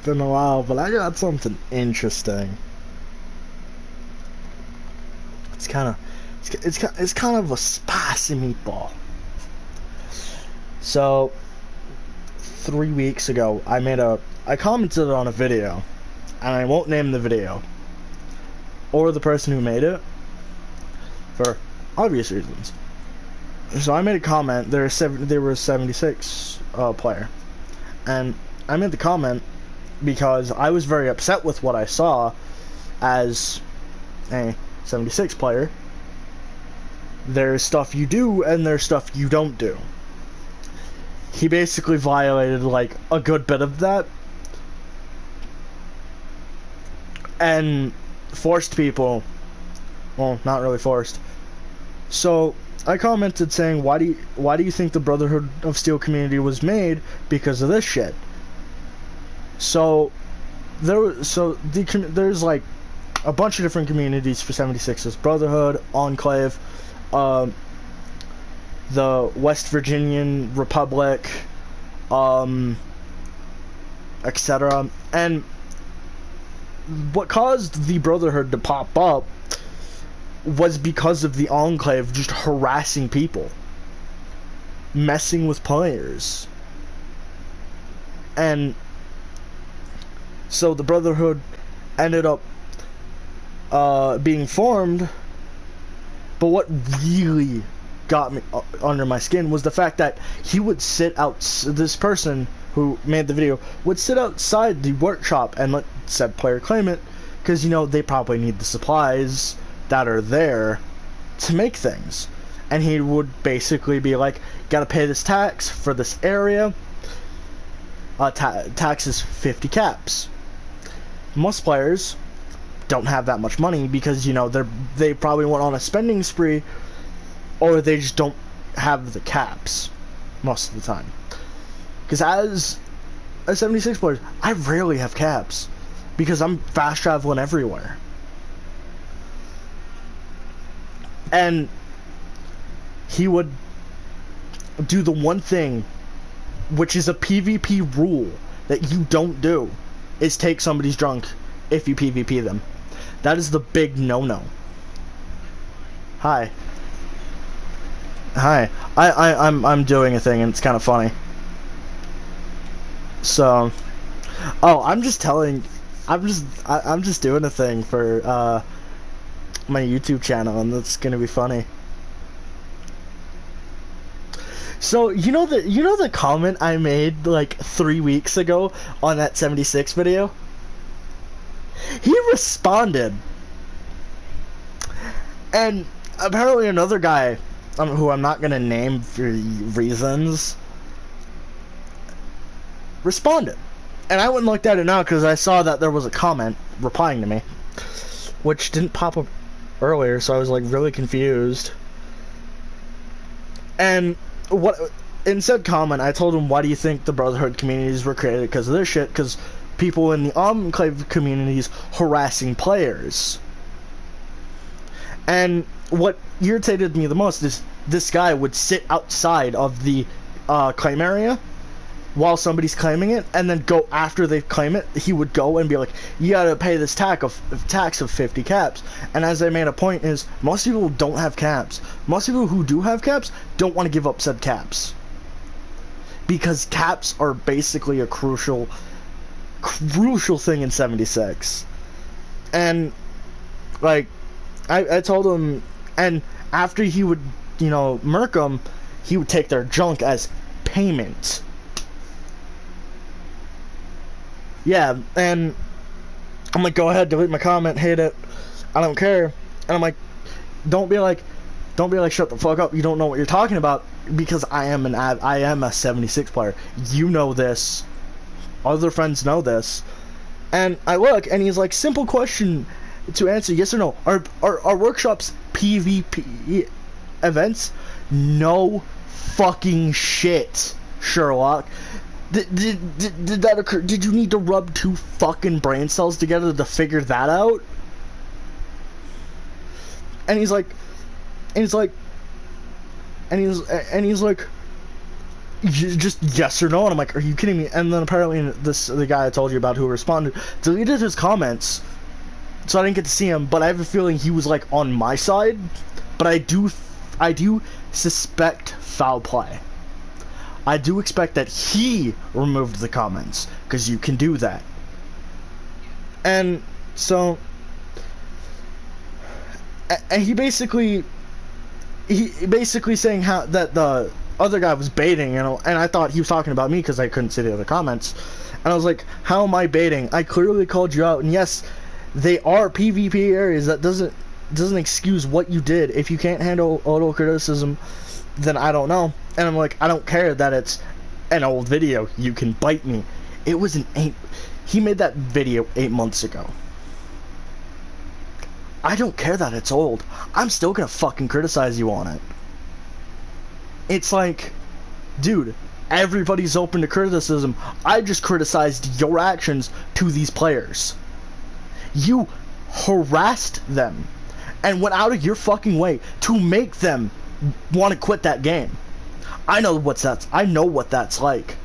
been a while, but I got something interesting. It's kind of, it's kind of a spicy meatball. So, 3 weeks ago, I commented on a video, and I won't name the video or the person who made it for obvious reasons. So I made a comment. There were a 76 player, and I made the comment because I was very upset with what I saw as a 76 player. There's stuff you do and there's stuff you don't do. He basically violated like a good bit of that and forced people, well, not really forced. So I commented saying, why do you think the Brotherhood of Steel community was made? Because of this shit. So there's like a bunch of different communities for 76ers: Brotherhood, Enclave, the West Virginian Republic, etc. And what caused the Brotherhood to pop up was because of the Enclave just harassing people, messing with players. And so the Brotherhood ended up being formed, but what really got me under my skin was the fact that he would sit out, this person who made the video would sit outside the workshop and let said player claim it, because, you know, they probably need the supplies that are there to make things. And he would basically be like, gotta pay this tax for this area. Tax is 50 caps. Most players don't have that much money because, you know, they probably went on a spending spree, or they just don't have the caps most of the time. Because as a 76 player, I rarely have caps because I'm fast traveling everywhere. And he would do the one thing, which is a PvP rule that you don't do, is take somebody's junk if you PvP them. That is the big no-no. Hi. I'm doing a thing and it's kind of funny. So, oh, I'm just doing a thing for my YouTube channel, and that's gonna be funny. So you know the comment I made like 3 weeks ago on that 76 video? He responded, and apparently another guy, who I'm not gonna name for reasons, responded. And I went and looked at it now because I saw that there was a comment replying to me, which didn't pop up earlier, so I was like really confused. And what in said comment, I told him, why do you think the Brotherhood communities were created? Because of this shit. Because people in the Enclave communities harassing players. And what irritated me the most is this guy would sit outside of the claim area while somebody's claiming it, and then go after they claim it. He would go and be like, you gotta pay this tax of 50 caps. And as I made a point is, most people don't have caps. Most people who do have caps don't want to give up said caps, because caps are basically a crucial thing in 76. And like I told him, and after he would, you know, murk them, he would take their junk as payment. Yeah, and I'm like, go ahead, delete my comment, hate it, I don't care. And I'm like, don't be like, shut the fuck up, you don't know what you're talking about, because I am a 76 player. You know this. Other friends know this. And I look, and he's like, simple question to answer, yes or no. Are workshops PvP events? No fucking shit, Sherlock. Did that occur? Did you need to rub two fucking brain cells together to figure that out? And he's like, just yes or no, and I'm like, are you kidding me? And then apparently the guy I told you about who responded deleted his comments, so I didn't get to see him. But I have a feeling he was like on my side. But I do suspect foul play. I do expect that he removed the comments, because you can do that. And so, and he basically saying how that the other guy was baiting, and I thought he was talking about me because I couldn't see the other comments. And I was like, how am I baiting? I clearly called you out, and yes, they are PvP areas. That doesn't excuse what you did. If you can't handle auto criticism, then I don't know. And I'm like, I don't care that it's an old video. You can bite me. It was he made that video 8 months ago. I don't care that it's old. I'm still gonna fucking criticize you on it. It's like, dude, everybody's open to criticism. I just criticized your actions to these players. You harassed them and went out of your fucking way to make them want to quit that game. I know what that's like.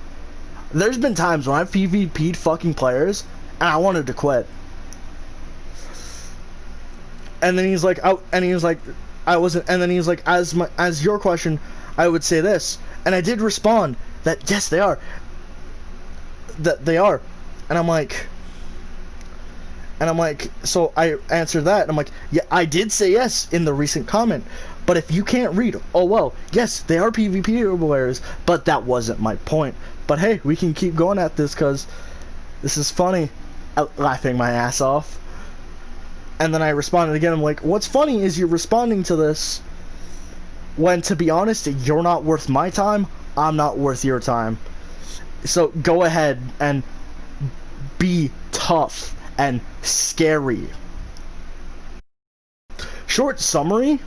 There's been times when I've PvP'd fucking players and I wanted to quit. And then he's like, I wasn't. And then he's like, as your question, I would say this, and I did respond that yes, they are. That they are, and I'm like, so I answered that, and I'm like, yeah, I did say yes in the recent comment, but if you can't read, oh well, yes, they are PvP players, but that wasn't my point. But hey, we can keep going at this because this is funny. Laughing my ass off. And then I responded again. I'm like, what's funny is you're responding to this when, to be honest, you're not worth my time. I'm not worth your time. So go ahead and be tough and scary. Short summary.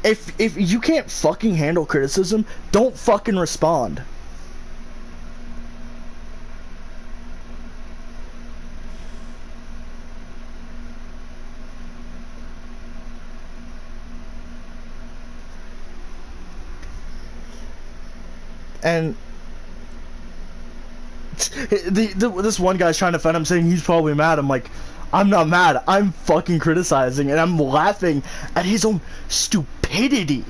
If you can't fucking handle criticism, don't fucking respond. And this one guy's trying to defend him, saying he's probably mad. I'm like, I'm not mad. I'm fucking criticizing, and I'm laughing at his own stupidity.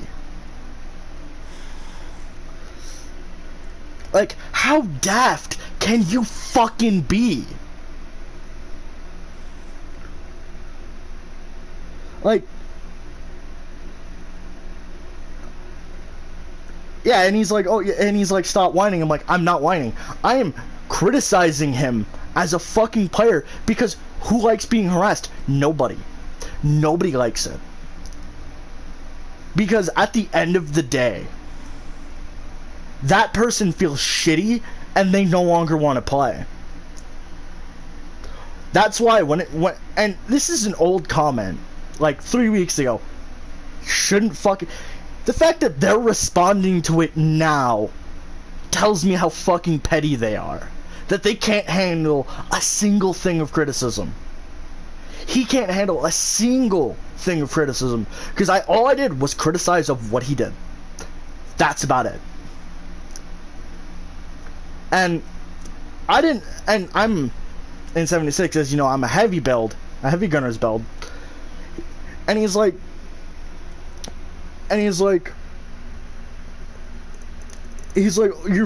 Like, how daft can you fucking be? Like, yeah, and he's like, oh, yeah, and he's like, stop whining. I'm like, I'm not whining. I am criticizing him as a fucking player, because who likes being harassed? Nobody. Nobody likes it. Because at the end of the day, that person feels shitty and they no longer want to play. That's why and this is an old comment, like 3 weeks ago. Shouldn't fucking... The fact that they're responding to it now tells me how fucking petty they are. That they can't handle a single thing of criticism. He can't handle a single thing of criticism. Because all I did was criticize of what he did. That's about it. And I didn't... And I'm in 76, as you know, I'm a heavy build. A heavy gunner's build. And he's like... your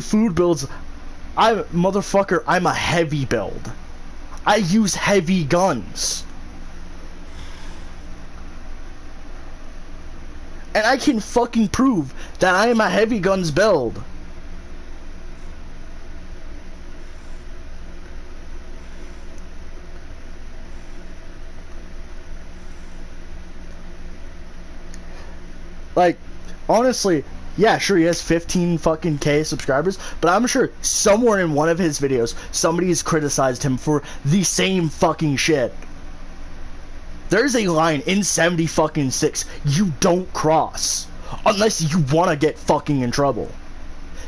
food builds. Motherfucker, I'm a heavy build. I use heavy guns. And I can fucking prove that I am a heavy guns build. Like, honestly, yeah, sure, he has 15 fucking K subscribers, but I'm sure somewhere in one of his videos, somebody has criticized him for the same fucking shit. There's a line in 70 fucking 6 you don't cross unless you want to get fucking in trouble.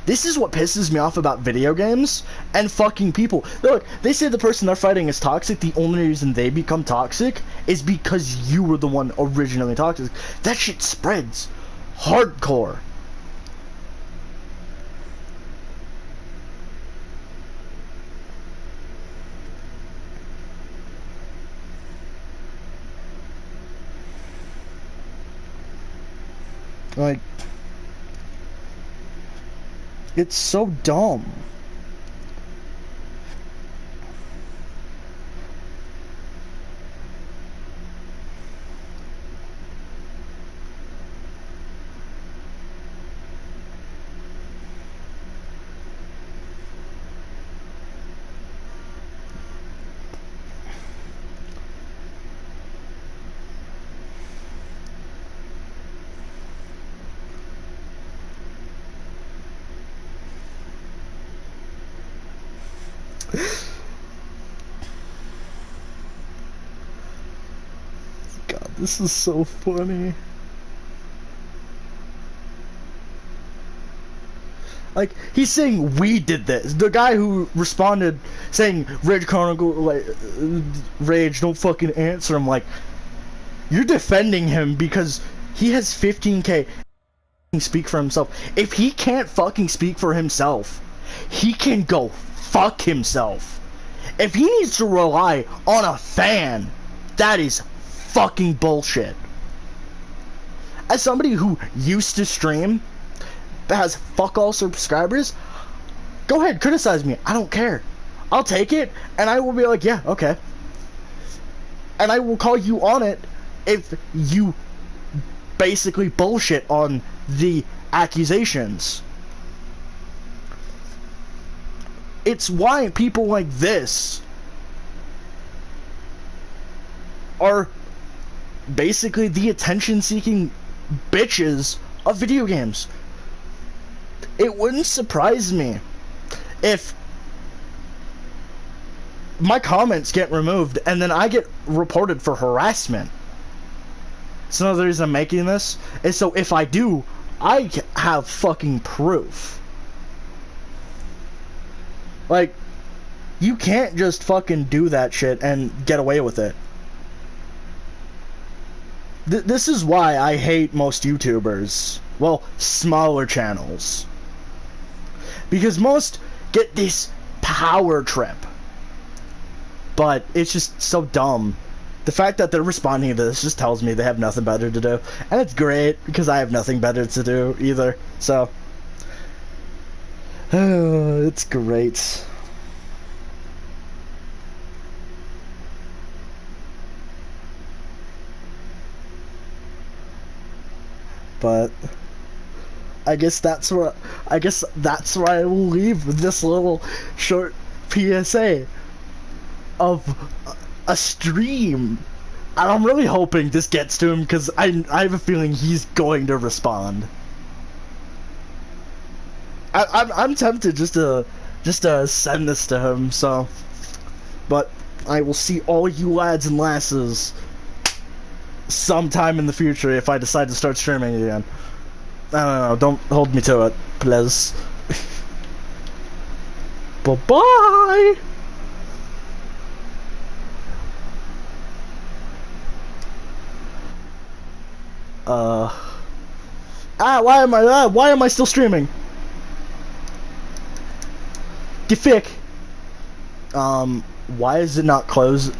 This is what pisses me off about video games and fucking people. Look, they say the person they're fighting is toxic. The only reason they become toxic is because you were the one originally toxic. That shit spreads hardcore. Like, it's so dumb. God, this is so funny. Like, he's saying we did this. The guy who responded saying Rage Chronicle, like, Rage, don't fucking answer him. Like, you're defending him because he has 15K. Speak for himself. If he can't fucking speak for himself, he can go fuck himself. If he needs to rely on a fan, that is fucking bullshit. As somebody who used to stream, that has fuck all subscribers, go ahead, criticize me. I don't care. I'll take it, and I will be like, yeah, okay. And I will call you on it if you basically bullshit on the accusations. It's why people like this are basically the attention-seeking bitches of video games. It wouldn't surprise me if my comments get removed and then I get reported for harassment. So another reason I'm making this is so if I do, I have fucking proof. Like, you can't just fucking do that shit and get away with it. This is why I hate most YouTubers. Well, smaller channels. Because most get this power trip. But it's just so dumb. The fact that they're responding to this just tells me they have nothing better to do. And it's great, because I have nothing better to do either. So, it's great. But I guess that's where I will leave this little short PSA of a stream. And I'm really hoping this gets to him, because I have a feeling he's going to respond. I'm tempted just to send this to him, so. But I will see all you lads and lasses sometime in the future if I decide to start streaming again. I don't know, don't hold me to it, please. Bye-bye! Why am I still streaming? The fick. Why is it not closed?